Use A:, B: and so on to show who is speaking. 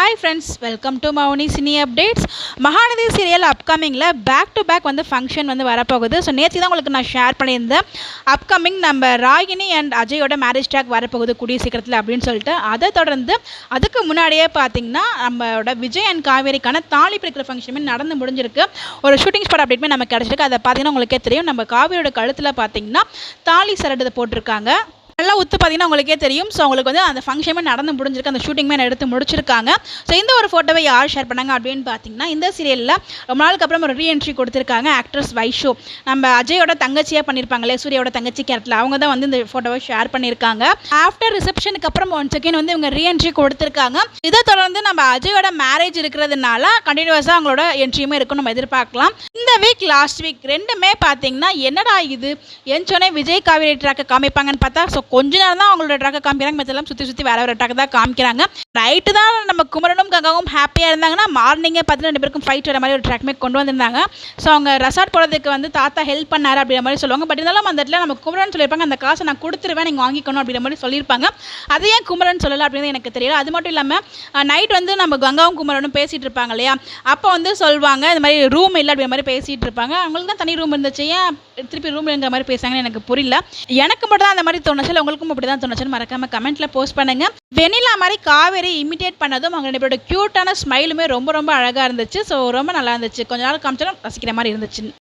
A: Hi friends, welcome to Mouni cine updates. Mahanadi serial அப்கமிங்கில் back to back function வரப்போகுது. So நேற்று தான் உங்களுக்கு நான் ஷேர் பண்ணியிருந்தேன். அப்கமிங் நம்ம ராகினி அண்ட் அஜயோட மேரேஜ் ட்ராக் வரப்போகுது கூடிய சீக்கிரத்தில் அப்படின்னு சொல்லிட்டு. அதை தொடர்ந்து அதுக்கு முன்னாடியே பார்த்தீங்கன்னா நம்மளோட விஜய் அண்ட் காவேரிக்கான தாலி பிரிக்கிற ஃபங்க்ஷனுமே நடந்து முடிஞ்சிருக்கு. ஒரு ஷூட்டிங் ஸ்பாட் அப்டேட்மே நம்ம கிடச்சிருக்கு. அதை பார்த்தீங்கன்னா உங்களுக்கே தெரியும். நம்ம காவேரியோட கழுத்தில் பார்த்தீங்கன்னா தாலி சரடு போட்டிருக்காங்க. நல்லா உத்து பார்த்தீங்கன்னா உங்களுக்கே தெரியும். ஸோ உங்களுக்கு அந்த ஃபங்க்ஷனுமே நடந்து முடிஞ்சிருக்கு. அந்த ஷூட்டிங்குமே எடுத்து முடிச்சிருக்காங்க. ஸோ இந்த ஒரு ஃபோட்டோவை யார் ஷேர் பண்ணாங்க அப்படின்னு பார்த்தீங்கன்னா, இந்த சீரியலில் ரொம்ப நாளுக்கு அப்புறம் ஒரு ரீஎன்ட்ரி கொடுத்துருக்காங்க ஆக்ட்ரஸ் வைஷு. நம்ம அஜயோட தங்கச்சியாக பண்ணியிருப்பாங்களே, சூர்யாவோட தங்கச்சி கேரக்டர், அவங்க தான் இந்த ஃபோட்டோவை ஷேர் பண்ணியிருக்காங்க. ஆஃப்டர் ரிசப்ஷனுக்கு அப்புறம் ஒன்ஸ் அகெயின் இவங்க ரீஎன்ட்ரி கொடுத்துருக்காங்க. இதை தொடர்ந்து நம்ம அஜயோட மேரேஜ் இருக்கிறதுனால கண்டினியூஸாக அவங்களோட என்ட்ரியுமே இருக்கும் நம்ம எதிர்பார்க்கலாம். இந்த வீக் லாஸ்ட் வீக் ரெண்டுமே பார்த்தீங்கன்னா என்னடா இது என்ச்சோடனே விஜய் காவேரி ட்ராக்கை காமிப்பாங்கன்னு பார்த்தா, ஸோ கொஞ்ச நேரம் தான் அவங்களோட ட்ராக்கை காமிக்கிறாங்க. மற்றெல்லாம் சுற்றி வேற ஒரு ட்ராக் தான் காமிக்கிறாங்க. நைட்டு தான் நம்ம குமரனும் கங்காவும் ஹாப்பியாக இருந்தாங்கன்னா, மார்னிங்கே பார்த்தீங்கன்னா 2 பேருக்கும் ஃபைட் வர மாதிரி ஒரு ட்ராக்மே கொண்டு வந்திருந்தாங்க. ஸோ அவங்க ரெசார்ட் போகிறதுக்கு தாத்தா ஹெல்ப் பண்ணார் அப்படிங்கிற மாதிரி சொல்லுவாங்க. பட் இருந்தாலும் அந்த இடத்துல நம்ம குமரன் சொல்லியிருப்பாங்க, அந்த காசை நான் கொடுத்துருவேன், நீங்கள் வாங்கிக்கணும் அப்படிங்கிற மாதிரி சொல்லியிருப்பாங்க. அது ஏன் குமரன் சொல்லலை அப்படின்னு எனக்கு தெரியல. அது மட்டும் இல்லாமல் நைட் நம்ம கங்காவும் குமரனும் பேசிகிட்டு இருப்பாங்க இல்லையா, அப்போ சொல்லுவாங்க இந்த மாதிரி ரூம் இல்லை அப்படிங்கிற மாதிரி பேசிகிட்டு இருப்பாங்க. அவங்களுக்கு தான் தனி ரூம் இருந்துச்சு, ஏன் திருப்பி ரூம் இருக்கிற மாதிரி பேசாங்கன்னு எனக்கு புரியல. எனக்கு மட்டும் தான் அந்த மாதிரி தோணுச்சு, உங்களுக்கும் அப்படி தான் தோணுச்சுன்னு மறக்காம கமெண்ட்ல போஸ்ட் பண்ணுங்க. வெனிலா மாதிரி காவேரி இமிட்டேட் பண்ணதும் அவங்க 2 பேரோட கியூட்டான ஸ்மைலுமே ரொம்ப ரொம்ப அழகாக இருந்துச்சு. ஸோ ரொம்ப நல்லா இருந்துச்சு. கொஞ்ச நாள் காமிச்சாலும் ரசிக்கிற மாதிரி இருந்துச்சு.